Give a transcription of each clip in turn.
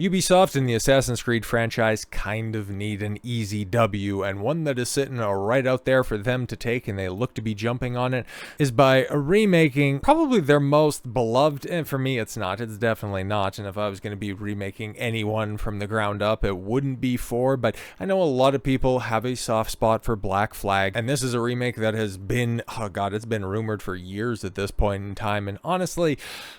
Ubisoft and the Assassin's Creed franchise kind of need an easy W, and one that is sitting right out there for them to take, and they look to be jumping on it, is by remaking probably their most beloved, and for me it's not, it's definitely not, and if I was going to be remaking anyone from the ground up, it wouldn't be 4, but I know a lot of people have a soft spot for Black Flag, and this is a remake that has been, oh god, it's been rumored for years at this point in time, and honestly,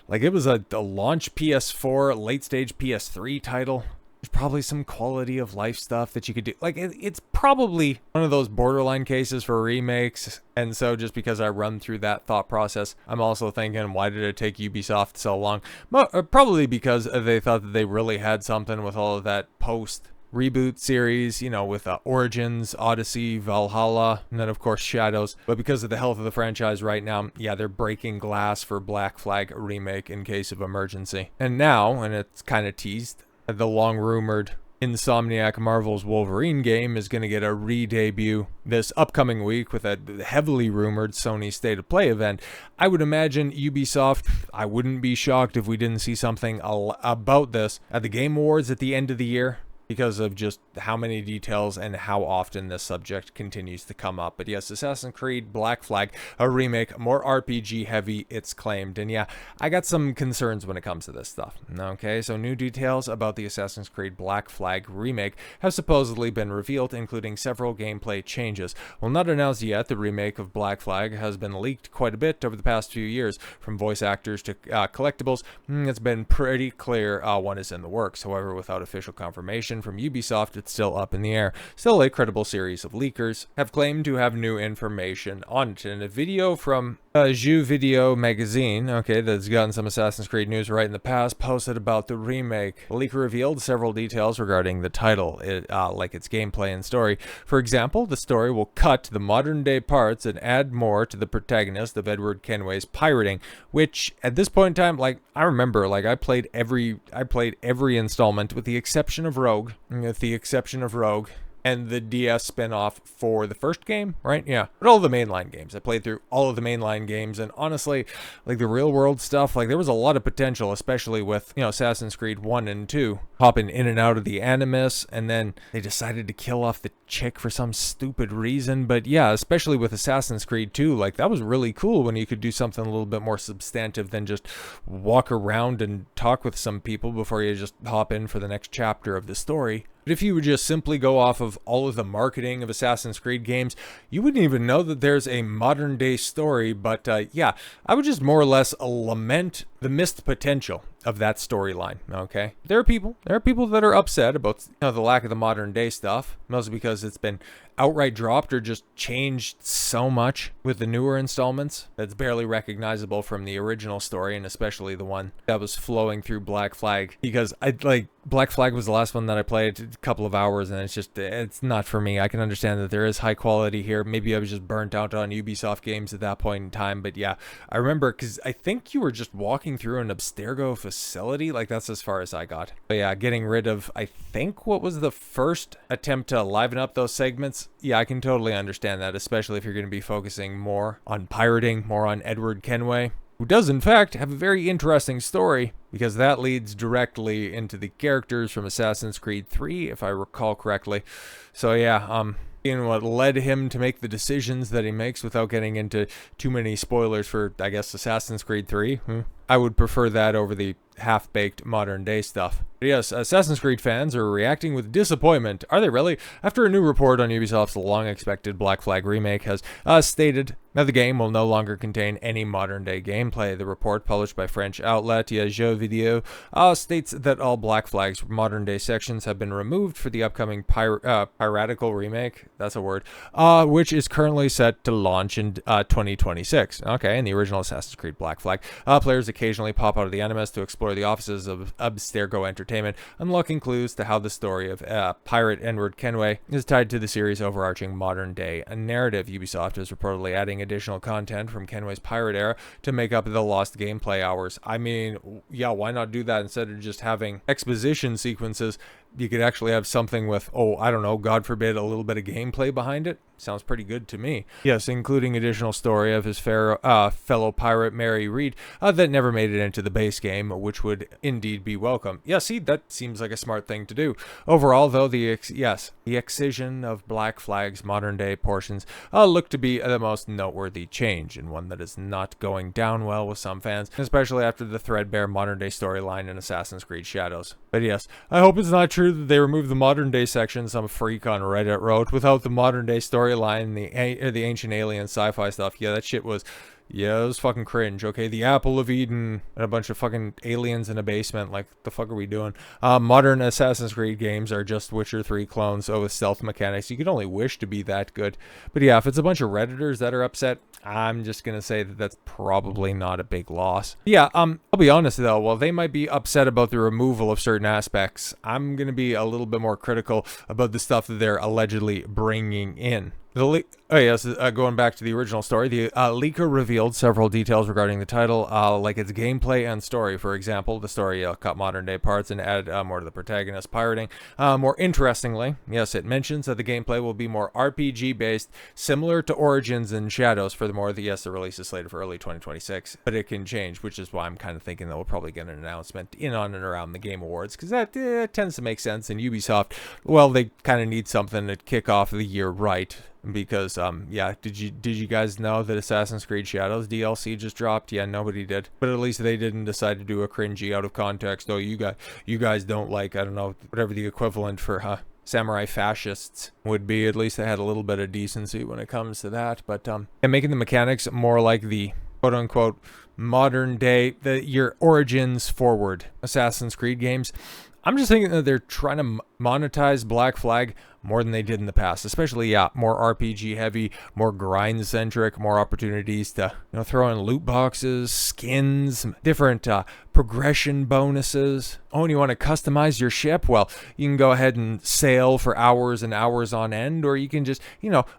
like, it was a launch PS4, late stage PS3 title. There's probably some quality of life stuff that you could do. Like, it's probably one of those borderline cases for remakes. And so just because I run through that thought process, I'm also thinking, why did it take Ubisoft so long? Probably because they thought that they really had something with all of that post reboot series, you know, with Origins, Odyssey, Valhalla, and then of course Shadows. But because of the health of the franchise right now, yeah, they're breaking glass for Black Flag remake in case of emergency. And now, and it's kind of teased, the long rumored Insomniac Marvel's Wolverine game is going to get a re-debut this upcoming week with a heavily rumored Sony State of Play event. I would imagine Ubisoft, I wouldn't be shocked if we didn't see something about this at the Game Awards at the end of the year, because of just how many details and how often this subject continues to come up. But yes, Assassin's Creed Black Flag, a remake, more RPG heavy, it's claimed. And yeah, I got some concerns when it comes to this stuff. Okay, so new details about the Assassin's Creed Black Flag remake have supposedly been revealed, including several gameplay changes. While not announced yet, the remake of Black Flag has been leaked quite a bit over the past few years, from voice actors to collectibles. It's been pretty clear one is in the works. However, without official confirmation from Ubisoft, it's still up in the air. Still, a credible series of leakers have claimed to have new information on it. In a video from Jeux Video magazine, okay, that's gotten some Assassin's Creed news right in the past, posted about the remake. The leaker revealed several details regarding the title, like its gameplay and story. For example, the story will cut the modern day parts and add more to the protagonist of Edward Kenway's pirating, which at this point in time, like, I remember, like, I played every installment with the exception of Rogue, and the DS spin-off for the first game, right? Yeah, but all the mainline games. I played through all of the mainline games, and honestly, like, the real-world stuff, like, there was a lot of potential, especially with, you know, Assassin's Creed 1 and 2, hopping in and out of the Animus, and then they decided to kill off the chick for some stupid reason. But yeah, especially with Assassin's Creed 2, like, that was really cool when you could do something a little bit more substantive than just walk around and talk with some people before you just hop in for the next chapter of the story. But if you would just simply go off of all of the marketing of Assassin's Creed games, you wouldn't even know that there's a modern day story. But yeah, I would just more or less lament the missed potential of that storyline. Okay, there are people that are upset about, you know, the lack of the modern day stuff, mostly because it's been outright dropped or just changed so much with the newer installments that's barely recognizable from the original story, and especially the one that was flowing through Black Flag, because Black Flag was the last one that I played a couple of hours, and it's not for me. I can understand that there is high quality here. Maybe I was just burnt out on Ubisoft games at that point in time, but yeah, I remember, because I think you were just walking through an Abstergo facility, like, that's as far as I got. But yeah, getting rid of, I think, what was the first attempt to liven up those segments. Yeah, I can totally understand that, especially if you're going to be focusing more on pirating, more on Edward Kenway, who does in fact have a very interesting story, because that leads directly into the characters from Assassin's Creed 3, if I recall correctly. So yeah, what led him to make the decisions that he makes, without getting into too many spoilers for, I guess, Assassin's Creed 3. I would prefer that over the half-baked modern day stuff. But yes, Assassin's Creed fans are reacting with disappointment. Are they really? After a new report on Ubisoft's long-expected Black Flag remake has stated that the game will no longer contain any modern-day gameplay. The report, published by French outlet Jeux Video, states that all Black Flag's modern-day sections have been removed for the upcoming piratical remake, that's a word, which is currently set to launch in 2026. Okay, in the original Assassin's Creed Black Flag, players occasionally pop out of the Animus to explore the offices of Abstergo Entertainment, unlocking clues to how the story of pirate Edward Kenway is tied to the series' overarching modern-day narrative. Ubisoft is reportedly adding additional content from Kenway's pirate era to make up the lost gameplay hours. I mean, yeah, why not do that instead of just having exposition sequences you could actually have something with, oh, I don't know, God forbid, a little bit of gameplay behind it. Sounds pretty good to me. Yes, including additional story of his fellow pirate Mary Reed that never made it into the base game, which would indeed be welcome. Yeah, see, that seems like a smart thing to do. Overall, though, the excision of Black Flag's modern-day portions look to be the most noteworthy change, and one that is not going down well with some fans, especially after the threadbare modern-day storyline in Assassin's Creed Shadows. But yes, I hope it's not true that they removed the modern-day section some freak on Reddit wrote. Without the modern-day storyline, the ancient alien sci-fi stuff, yeah, that shit was... Yeah, it was fucking cringe, okay? The Apple of Eden and a bunch of fucking aliens in a basement. Like, the fuck are we doing? Modern Assassin's Creed games are just Witcher 3 clones, so with stealth mechanics. You could only wish to be that good. But yeah, if it's a bunch of Redditors that are upset, I'm just gonna say that that's probably not a big loss. Yeah, I'll be honest though, while they might be upset about the removal of certain aspects, I'm gonna be a little bit more critical about the stuff that they're allegedly bringing in. Going back to the original story, the leaker revealed several details regarding the title, like its gameplay and story. For example, the story cut modern-day parts and added more to the protagonist pirating. More interestingly, yes, it mentions that the gameplay will be more RPG-based, similar to Origins and Shadows. Furthermore, the release is slated for early 2026, but it can change, which is why I'm kind of thinking that we'll probably get an announcement in on and around the Game Awards, because that tends to make sense. And Ubisoft, well, they kind of need something to kick off the year right. Because yeah, did you guys know that Assassin's Creed Shadows DLC just dropped? Yeah, nobody did, but at least they didn't decide to do a cringy out of context. Oh, you guys don't like, I don't know, whatever the equivalent for samurai fascists would be. At least they had a little bit of decency when it comes to that. But and making the mechanics more like the quote unquote modern day, your Origins forward Assassin's Creed games. I'm just thinking that they're trying to monetize Black Flag more than they did in the past, especially, yeah, more RPG heavy, more grind centric, more opportunities to, throw in loot boxes, skins, different progression bonuses. Oh, and you want to customize your ship? Well, you can go ahead and sail for hours and hours on end, or you can just,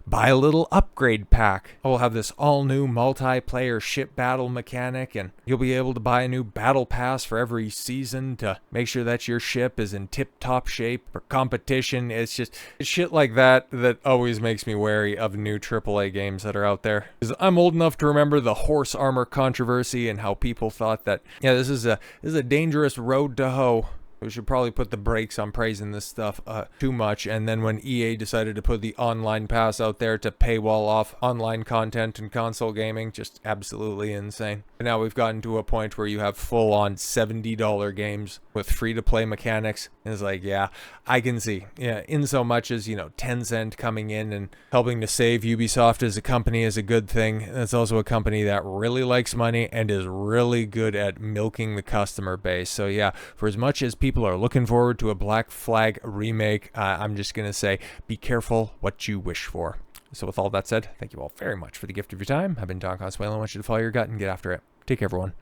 buy a little upgrade pack. We'll have this all new multiplayer ship battle mechanic, and you'll be able to buy a new battle pass for every season to make sure that your ship is in tip-top shape for competition. It's just shit like that always makes me wary of new AAA games that are out there. Because I'm old enough to remember the horse armor controversy and how people thought that, yeah, this is a dangerous road to hoe. We should probably put the brakes on praising this stuff too much. And then when EA decided to put the online pass out there to paywall off online content and console gaming, just absolutely insane. And now we've gotten to a point where you have full-on $70 games with free-to-play mechanics. And it's like, yeah, I can see. Yeah, in so much as, Tencent coming in and helping to save Ubisoft as a company is a good thing. It's also a company that really likes money and is really good at milking the customer base. So yeah, for as much as people are looking forward to a Black Flag remake, I'm just going to say, be careful what you wish for. So with all that said, thank you all very much for the gift of your time. I've been Don Consuelo. I want you to follow your gut and get after it. Take care, everyone.